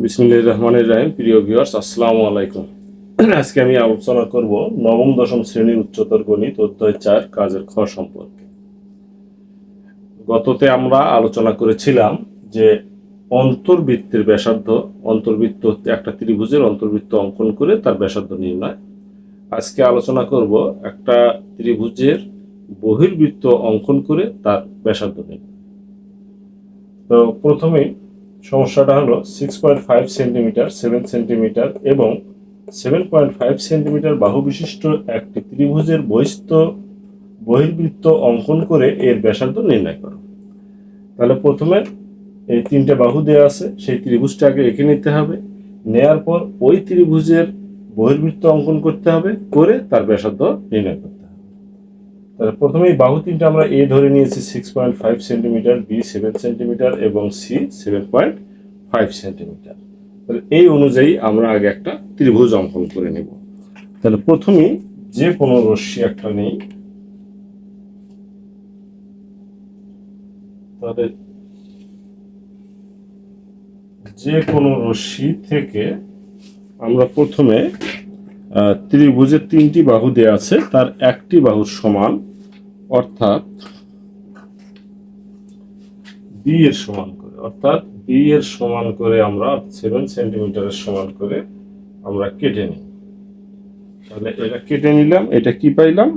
বিসমিল্লাহির রহমানির রহিম। প্রিয় ভিউয়ার্স, আসসালামু আলাইকুম। আজকে আমি আলোচনা করব নবম দশম শ্রেণীর উচ্চতর গণিত অধ্যায় 4 কাজের খ সম্পর্কে। গততে আমরা আলোচনা করেছিলাম যে অন্তর্বৃত্তের ব্যাসার্ধ, অন্তর্বৃত্ত হচ্ছে একটা ত্রিভুজের অন্তর্বৃত্ত অঙ্কন করে তার ব্যাসার্ধ নির্ণয়। আজকে আলোচনা করব একটা ত্রিভুজের বহির্বৃত্ত অঙ্কন করে তার ব্যাসার্ধ নির্ণয়। তো প্রথমেই সমস্যাটা হলো 6.5 সেন্টিমিটার, 7 সেন্টিমিটার এবং 7.5 সেন্টিমিটার বাহু বিশিষ্ট একটি ত্রিভুজের বহির্বৃত্ত অঙ্কন করে এর ব্যাসার্ধ নির্ণয় করো। তাহলে প্রথমে এই তিনটে বাহু দেওয়া আছে, সেই ত্রিভুজটা আগে এঁকে নিতে হবে। নেয়ার পর ওই ত্রিভুজের বহির্বৃত্ত অঙ্কন করতে হবে, করে তার ব্যাসার্ধ নির্ণয় করতে হবে। তাহলে প্রথমেই বাহু তিনটা আমরা এ ধরে নিয়েছি 6.5 সেন্টিমিটার, বি 7 সেন্টিমিটার এবং সি 7.5 সেন্টিমিটার। তাহলে এই অনুযায়ী আমরা আগে একটা ত্রিভুজ অঙ্কন করে নেব। তাহলে প্রথমেই যে কোনো রশ্মি একটা নেই। তাহলে যে কোনো রশ্মি থেকে আমরা প্রথমে ত্রিভুজের তিনটি বাহু দেওয়া আছে, তার একটি বাহুর সমান, অর্থাৎ বি এর সমান করে, আমরা 7 সেন্টিমিটারের সমান করে আমরা কেটে নিই। তাহলে এটা কেটে নিলাম, এটা কি পাইলাম?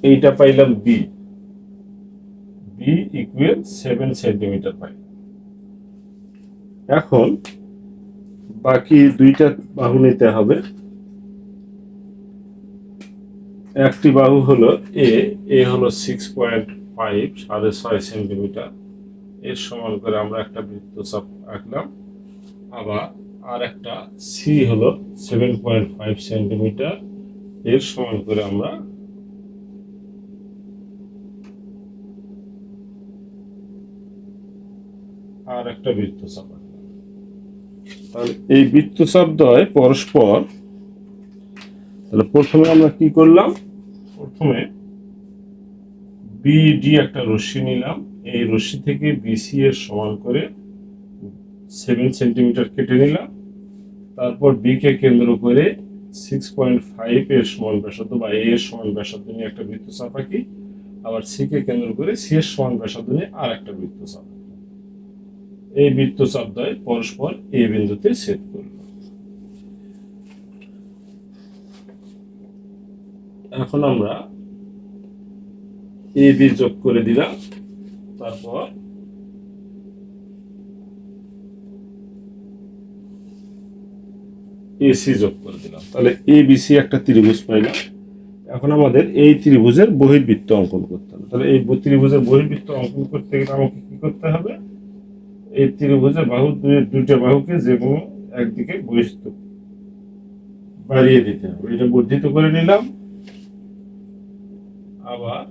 এইটা পাইলাম বি ইকুয়াল 7 সেন্টিমিটার পাই। এখন বাকি দুইটা বাহু নিতে হবে। একটি বাহু হলো এ হলো 6.5, 6.5 সেন্টিমিটার, এর সমান করে আমরা একটা বৃত্তচাপ আঁকলাম। আবার আর একটা সি হলো 7.5 সেন্টিমিটার, এর সমান করে আমরা আর একটা বৃত্তচাপ আঁকলাম। তাহলে এই বৃত্তচাপ দ্বয় পরস্পর, তাহলে প্রথমে আমরা কি করলাম? প্রথমে বিডি একটা রশ্মি নিলাম, এই রশ্মি থেকে বিসি এর সমান করে 7 সেন্টিমিটার কেটে নিলাম। তারপর বি কে কেন্দ্র করে 6.5 এর সমান ব্যাসার্ধ বা এ এর সমান ব্যাসার্ধ নিয়ে একটা বৃত্তচাপ আঁকি। আবার সি কে কেন্দ্র করে সি এর সমান ব্যাসার্ধ নিয়ে আর একটা বৃত্তচাপ। এই বৃত্তচাপ দ্বয় পরস্পর এ বিন্দুতে ছেদ করল। এখন আমরা এ বি যোগ করে দিলাম, তারপর এসি যোগ করে দিলাম। তাহলে এ বিসি একটা ত্রিভুজ পাইলাম। এখন আমাদের এই ত্রিভুজের বহির্বৃত্ত অঙ্কন করতে হবে। তাহলে এই ত্রিভুজের বহির্বৃত্ত অঙ্কন করতে গেলে আমাকে কি করতে হবে? এই ত্রিভুজের বাহু দুইটা বাহুকে যে কোনো একদিকে বহিস্থ বাড়িয়ে দিতে হবে। এটা বর্ধিত করে নিলাম, আবার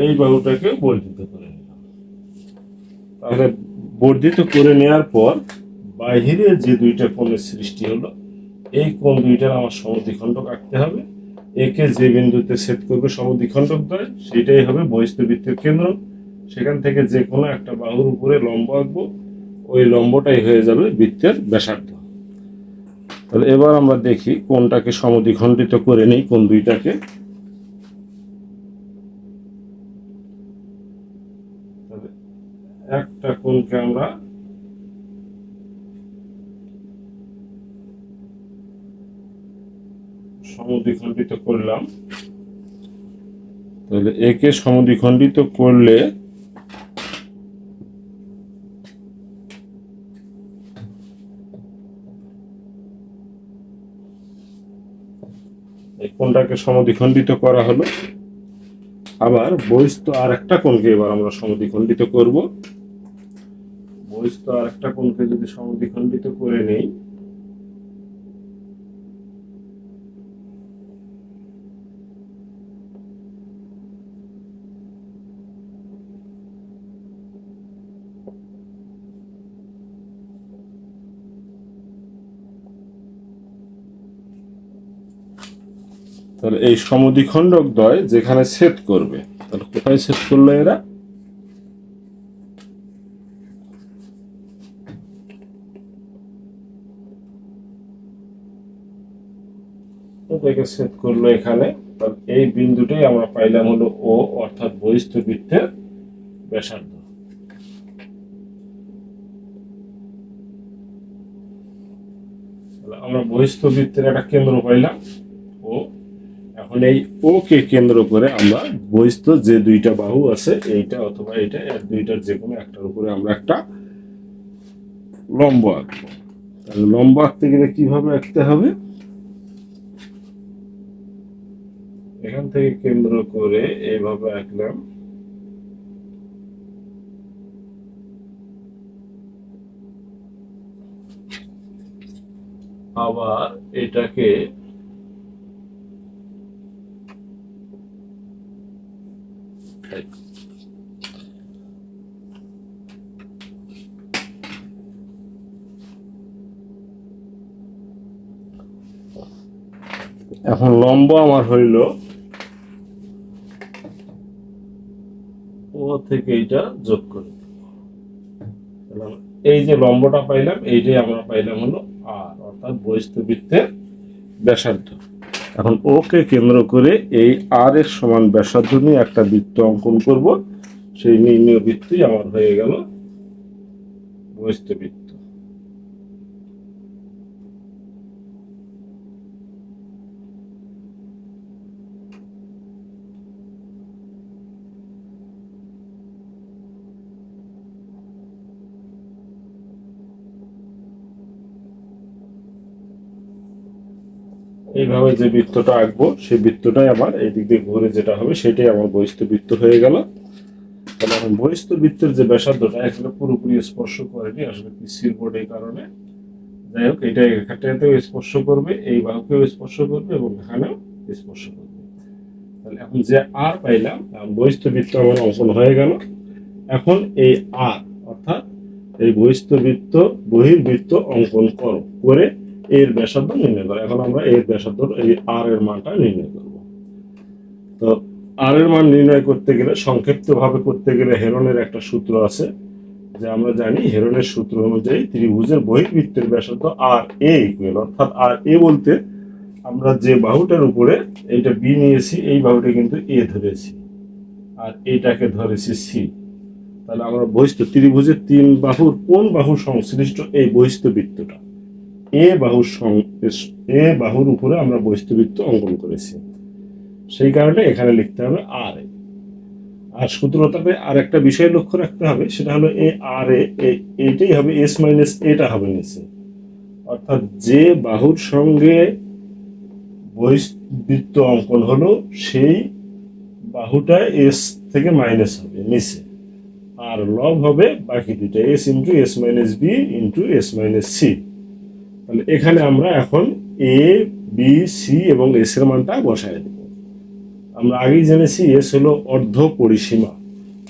এই বাহুটাকে বর্ধিত করে নিলাম। তাহলে বর্ধিত করে নেওয়ার পর বাহিরে যে দুইটা কোণের সৃষ্টি হলো, এই কোণ দুইটার আমার সমদ্বিখণ্ডক আঁকতে হবে। একে যে বিন্দুতে ছেদ করবে সমদ্বিখণ্ডক দ্বয়, সেটাই হবে বহিস্থ বৃত্তের কেন্দ্র। সেখান থেকে যে কোনো একটা বাহুর উপরে লম্ব আঁকবো, ওই লম্বটাই হয়ে যাবে বৃত্তের ব্যাসার্ধ। তাহলে এবার আমরা দেখি কোণটাকে সমদ্বিখণ্ডিত করে নেই, কোণ দুইটাকে। তাহলে একটা কোণকে আমরা সমদ্বিখণ্ডিত করলাম। তাহলে একে সমদ্বিখণ্ডিত করলে এই কোণটাকে সমদ্বিখণ্ডিত করা হলো। আবার বহিস্থ আর একটা কোণকে এবার আমরা সমদ্বিখণ্ডিত করব। বহিস্থ আর একটা কোণকে যদি সমদ্বিখণ্ডিত করে নেই, তাহলে এই সমদ্বিখণ্ডক দ্বয় যেখানে ছেদ করবে তাহলে কোথায় সেট করলো এরা? এটাকে সেট করলো এখানে। এই বিন্দুটাই আমরা পাইলাম হলো ও, অর্থাৎ বহিস্থ বৃত্তের ব্যাসার্ধ। আমরা বহিস্থ বৃত্তের একটা কেন্দ্র পাইলাম ও। এখন এই ও কে কেন্দ্র করে আমরা বহিস্থ যে দুইটা বাহু আছে, এইটা অথবা এইটা, এর দুইটার যে কোনো একটার উপরে আমরা একটা লম্ব আঁকবো। তাহলে লম্ব আঁকতে গেলে কিভাবে আঁকতে হবে? এখান থেকে কেন্দ্র করে এইভাবে আঁকলাম। আবার এটাকে এখন লম্ব আমার হইল ও থেকে এইটা যোগ করে, এই যে লম্বটা পাইলাম এইটাই আমরা পাইলাম হলো আর, অর্থাৎ বহিস্থ বৃত্তের ব্যাসার্ধ। এখন ও কে কেন্দ্র করে এই আর এর সমান ব্যাসার্ধ নিয়ে একটা বৃত্ত অঙ্কন করব। সেই নির্ণয় বৃত্তই আমার হয়ে গেল বহিস্থ বৃত্ত। এইভাবে যে বৃত্তটা আঁকবো সেই বৃত্তটাই আমার এই দিক দিয়ে ঘুরে যেটা হবে সেটাই আমার বহিস্থ বৃত্ত হয়ে গেল। তাহলে এখন বহিস্থ বৃত্তের যে ব্যাসার্ধটা এখানে পুরোপুরি স্পর্শ করেনি, আসলে পিসির বোর্ড এই কারণে। যাই হোক, এটা এখানটাতেও স্পর্শ করবে, এই বাহুকেও স্পর্শ করবে এবং এখানেও স্পর্শ করবে। তাহলে এখন যে আর পাইলাম, বহিস্থ বৃত্ত আমার অঙ্কন হয়ে গেল। এখন এই আর অর্থাৎ এই বহিস্থ বৃত্ত বহির্বৃত্ত অঙ্কন করো, করে এর ব্যাসার্ধ নির্ণয় করো। এখন আমরা এর ব্যাসার্ধ এই আর এর মানটা নির্ণয় করব। তো আর এর মান নির্ণয় করতে গেলে, সংক্ষিপ্ত ভাবে করতে গেলে, হেরনের একটা সূত্র আছে যে আমরা জানি হেরনের সূত্র অনুযায়ী ত্রিভুজের বহির্বৃত্তের ব্যাসার্ধ আর এ ইকুয়াল, অর্থাৎ আর এ বলতে আমরা যে বাহুটার উপরে এইটা বি নিয়েছি, এই বাহুটা কিন্তু এ ধরেছি আর এইটাকে ধরেছি সি। তাহলে আমরা বহিস্থ ত্রিভুজের তিন বাহুর কোন বাহু সংশ্লিষ্ট এই বহিস্থ বৃত্তটা, এ বাহুর উপরে আমরা বহিস্থ বৃত্ত অঙ্কন করেছি। সেই কারণে এখানে লিখতে হবে আর এ। আর সূত্রটাতে আর একটা বিষয় লক্ষ্য রাখতে হবে, সেটা হলো এ আর এইটাই হবে এস মাইনাস এটা হবে নিচে, অর্থাৎ যে বাহুর সঙ্গে বহির্বৃত্ত অঙ্কন হলো সেই বাহুটা এস থেকে মাইনাস হবে নিচে, আর লব হবে বাকি দুইটা, S into S minus B into S minus C. তাহলে এখানে আমরা এখন এ বি সি এবং এস এর মানটা বসায় দেব। আমরা আগেই জেনেছি এস হলো অর্ধ পরিসীমা,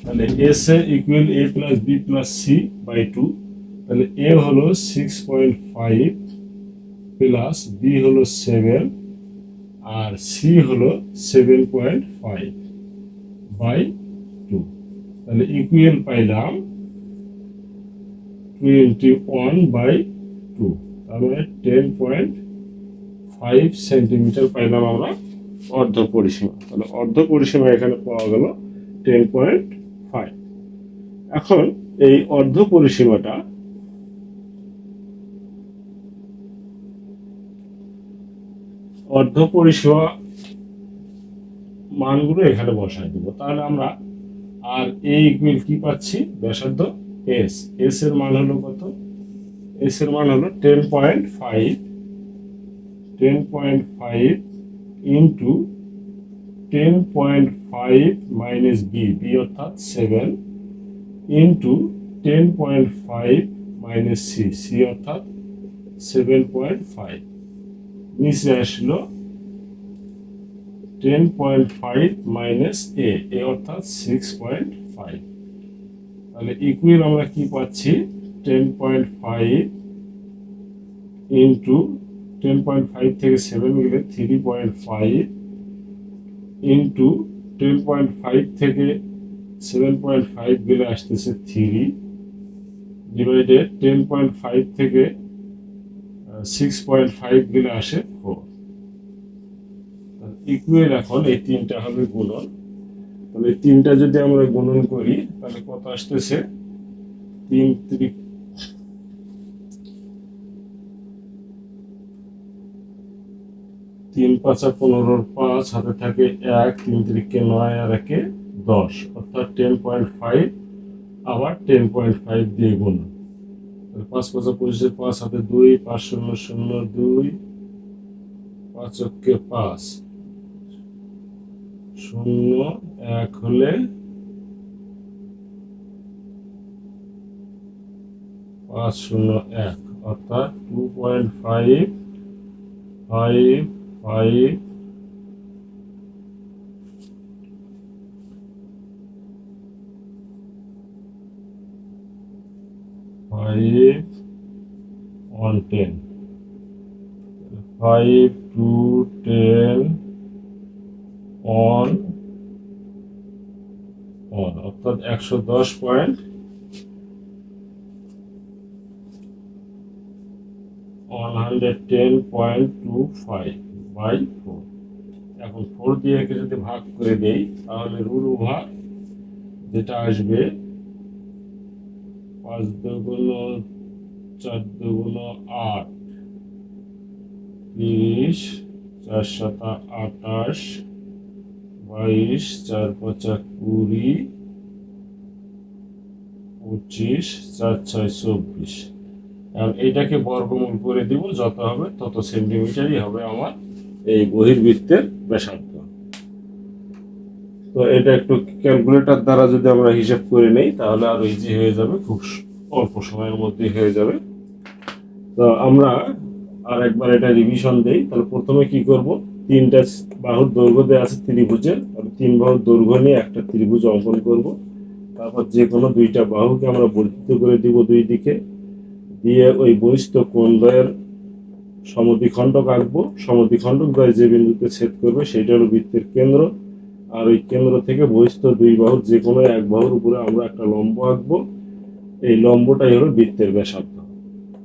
তাহলে S A equal A plus B plus C by 2। তাহলে এ হলো 6.5 প্লাস বি হলো 7 আর সি হলো 7.5 বাই 2। তাহলে ইকুয়াল পাইলাম 21/2, তার মানে 10.5 সেন্টিমিটার পাইলাম আমরা অর্ধ পরিসীমা। তাহলে অর্ধ পরিসীমা এখানে পাওয়া গেল 10.5। এখন এই অর্ধ পরিসীমাটা মানগুলো এখানে বসায় দিব। তাহলে আমরা আর এ ইকুয়াল কি পাচ্ছি, ব্যাসার্ধ এস। এস এর মান হলো কত? এস এর মান হলো 10.5 ইন্টু 10.5 মাইনাস বি, বি অর্থাৎ 7 ইন্টু 10.5 মাইনাস সি, সি অর্থাৎ 7.5। নিচে আসলো 10.5 মাইনাস এ অর্থাৎ 6.5। তাহলে ইকুয়াল আমরা কি পাচ্ছি, 10.5 ইন্টু 10.5 থেকে 7 গেলে 3.5 ইন্টু 10.5 থেকে 7.5 গেলে আসতেছে 3 ডিভাইডেড 10.5 থেকে 6.5 গেলে আসে 4। ইকুয়াল এখন এই তিনটা হবে গুণন। তাহলে এই তিনটা যদি আমরা গুণন করি তাহলে কত আসতেছে? 3 3 3 5 15 5 হাতে থাকে 1, 3 3 9 আর 1 10, অর্থাৎ 10.5 আবার 10.5 দিয়ে গুণ। 5 5 25 5 হাতে 2, 5 0 0 2, 5 5 0 1 হলে 5 0 1, অর্থাৎ 2.5 5 5 5 1 10, 5 2 10 1 1, অর্থাৎ 110.25 বাই 4। এখন 4 দিয়ে একে যদি ভাগ করে দেই তাহলে রুট ওভার যেটা আসবে 5 দুগুণ 4 দুগুণ 8, 30, 4 7 28, 22, 4 5 20, 25, 4 6 24। এখন এইটাকে বর্গমূল করে দিব, যত হবে তত সেন্টিমিটারই হবে আমার এই বহির্বৃত্তের ব্যাসার্ধ। তো এটা একটু ক্যালকুলেটর দ্বারা যদি আমরা হিসাব করে নেই তাহলে আরো ইজি হয়ে যাবে, খুব অল্প সময়ের মধ্যেই হয়ে যাবে। তো আমরা আর একবার এটা রিভিশন দেই। তাহলে প্রথমে কি করব, তিনটা বাহুর দৈর্ঘ্য দেওয়া আছে ত্রিভুজের, আমি 3 বাহুর দৈর্ঘ্য নিয়ে একটা ত্রিভুজ অঙ্কন করব। তারপর যে কোনো দুইটা বাহুকে আমরা বর্ধিত করে দিব দুই দিকে, দিয়ে ওই বহিস্থ কোণদ্বয়ের সমদ্বিখণ্ডক আঁকবো। সমদ্বিখণ্ডক দ্বয় যে বিন্দুতে ছেদ করবে সেটা হলো বৃত্তের কেন্দ্র। আর ওই কেন্দ্র থেকে বহিস্থ দুই বাহুর যে কোনো এক বাহুর উপরে আমরা একটা লম্ব আঁকবো। এই লম্বটাই হলো বৃত্তের ব্যাসার্ধ।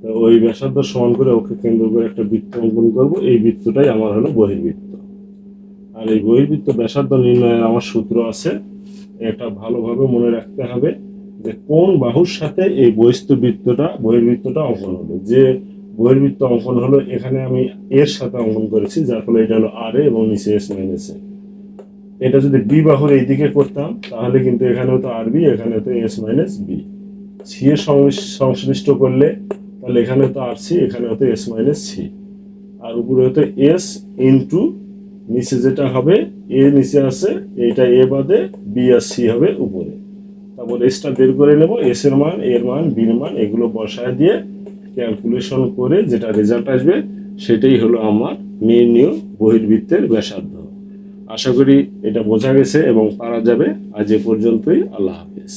তো ওই ব্যাসার্ধ সমান করে ওকে কেন্দ্র করে একটা বৃত্ত অঙ্কন করব। এই বৃত্তটাই আমার হলো বহির্বৃত্ত। আর এই বহির্বৃত্ত ব্যাসার্ধ নির্ণয়ের আমার সূত্র আছে, এটা ভালোভাবে মনে রাখতে হবে যে কোন বাহুর সাথে এই বহির্বৃত্তটা অঙ্কন হবে। যে বহির্বৃত্ত অঙ্কন হলো এখানে আমি এর সাথে অঙ্কন করেছি, যার ফলে এটা হলো আর এ এবং নিচে এস মাইনাস এ। এটা যদি বি বাহুর এই দিকে করতাম তাহলে কিন্তু এখানে হতো আর বি, এখানে হতো এস মাইনাস বি। সি এর সংশ্লিষ্ট করলে তাহলে এখানে হতো আর সি, এখানে হতো এস মাইনাস সি। আর উপরে হতো এস ইন্টু নিচে যেটা হবে এ নিচে আছে, এইটা এ বাদে বি আর সি হবে উপরে। তারপর এসটা বের করে নেব, এস এর মান, এর মান, বির মান, এগুলো বসায় দিয়ে ক্যালকুলেশন করে যেটা রেজাল্ট আসবে সেটাই হলো আমার নির্ণীয় বহির্বৃত্তের ব্যাসার্ধ। আশা করি এটা বোঝা গেছে এবং পারা যাবে। আজ এ পর্যন্তই। আল্লাহ হাফেজ।